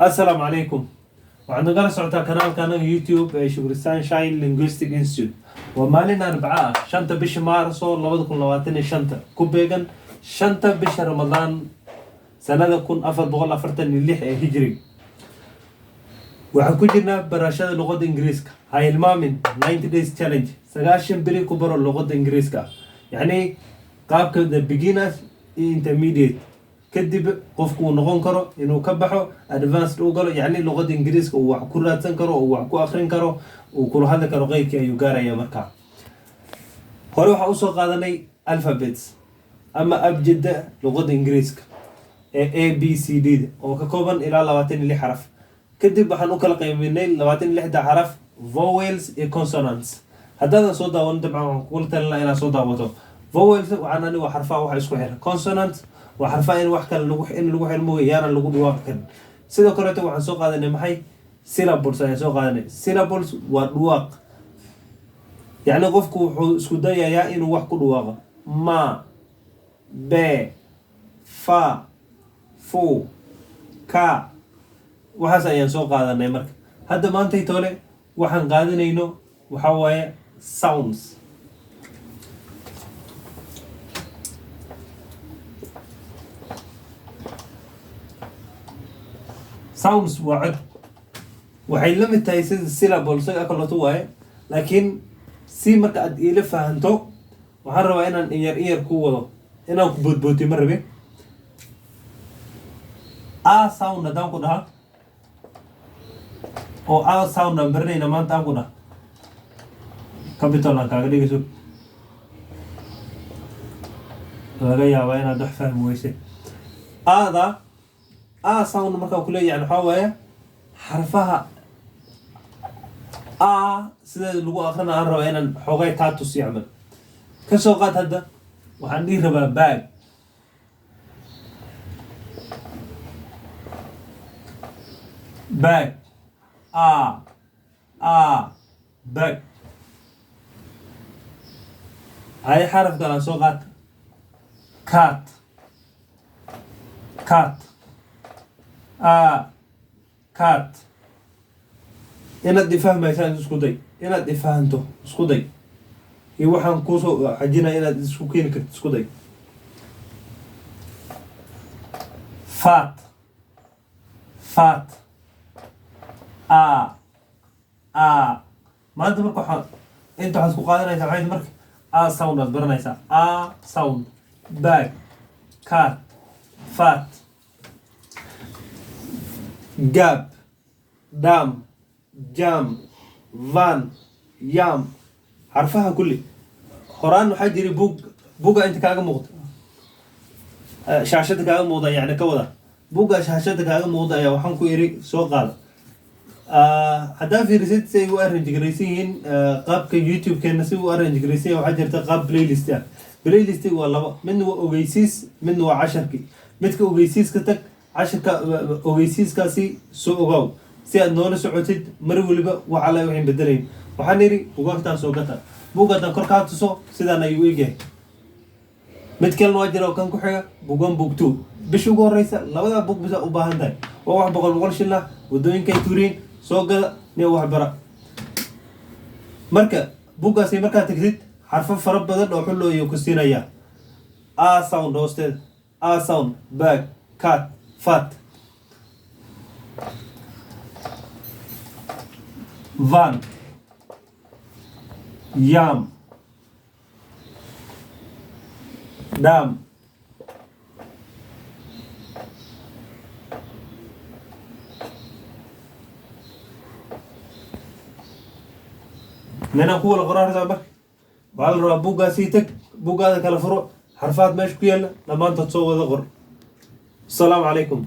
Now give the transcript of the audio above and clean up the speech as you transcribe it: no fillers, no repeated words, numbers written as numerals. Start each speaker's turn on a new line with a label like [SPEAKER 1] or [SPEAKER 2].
[SPEAKER 1] السلام عليكم. وعندنا قناة سعودة قناة يوتيوب شغلستان شاين لينغويستيك انستيتوت ومالنا 4 شنطة بش مارسو 2025 كوبيغان شنطة بش رمضان سنة كون 1446 هجري waxaan ku jirnaa barashada luqadda ingiriiska ha ilmaamin 90 days challenge 90 beri ku baro luqadda ingiriiska yani qaabka the beginners iyo intermediate kadib qofku uu noqon karo inuu ka baxo advanced uu galo yani luqadda ingiriiska uu wax ku raadsan karo uu wax ku akhrin karo uu ku hadli karo qeybkii ayuu gaaraya markaa hore waxaan usoo qaadanay alphabets ama abjada luqadda ingiriiska ee a b c d oo ka kooban ilaa 26 xaraf kadib waxaan u kala qaybinnay 26 xaraf vowels iyo consonants haddaadan soo daawan dabcan waxaan kugula talinaa inaad soo daawato vowels waxaan anigu xarfaha waxa isku xira consonants waa xarfaha in wax kale lagu xirmo yaana lagu dhawaaqi karin sidoo kale waxaan soo qaadanay maxay syllables ayaan soo qaadanay syllables waa dhawaaq yani qofku wuxuu isku dayayaa inuu wax ku dhawaaqo ma be fa fu ka waxaas ayaan soo qaadanay marka hadda maantay toole waxaan qaadanayno waxa waaye sounds waa cod waxay la mid tahay sida syllables oo kaleeto waaye laakiin si marka aad ila fahanto waxaan rabaa inaan iyar ku wado inaan ku boodbooti ma rabe a sound hadaan ku dhaha oo a sound aan baranayna maanta aan ku dhaha capital aan kaaga dhigayso laga yaabaa inaad wax fahmi weyse aada a sound markaa ku leeyahay waxaa waaye xarfaha a sideeda lagu akhrina aan rabaa inaan xoogay kaa tusiyo camal ka soo qaad hadda waxaan dhihi rabaa bag bag bag hay xaraf kale aan soo qaad cat cat inaad ifahmaysaan isku day inaad ifahanto isku day iyo waxaan kusoo xajinaya inaad isku keeni karto isku day fat maanta marka waxaa inta waxaad ku qaadanaysaa maxay marka a sound aad baranaysaa a sound bag cat fat gap dam jam van yam xarfaha kulli horaan waxaa jiri buga inta kaaga muuqda shaashada kaaga muuqda yani ka wada buga shaashada kaaga muuqda ayaa waxaan ku iri soo qaada haddaan fiirisid si ay u arrange garaysan yihiin qaabka youtube-keena si u arrange garaysan yahay waxaa jirta qaab playlist ah playlist waa laba midna waa ogeysiis midna waa casharkii midka ogeysiiska tag casharka ogeysiiskaasi soo ogaaw si aad noola socotid mar waliba wax alla waxaan bedelayn waxaan iri buugaagtaan soo gata buugaadaan kor kaa tuso sidaan ayuu egyahay mid kalena waa jira oo kan ku xiga buugan book 2 bisha ugu horeysa labada buug bisa u baahan tahay oo wax boqol shil ah wadooyinkay tuuriin soo gada nin wax bara marka buugaasi markaa tagtid xarfo fara badan oo xulooyo ku siinaya a sound hoosteed a sound bag cat fat van yam dam nena kuwa la qoraar sabab bal raba buugaasi tag buugaada kala furo xarfaad meesha ku yaala dhamaantood soo wada qor السلام عليكم.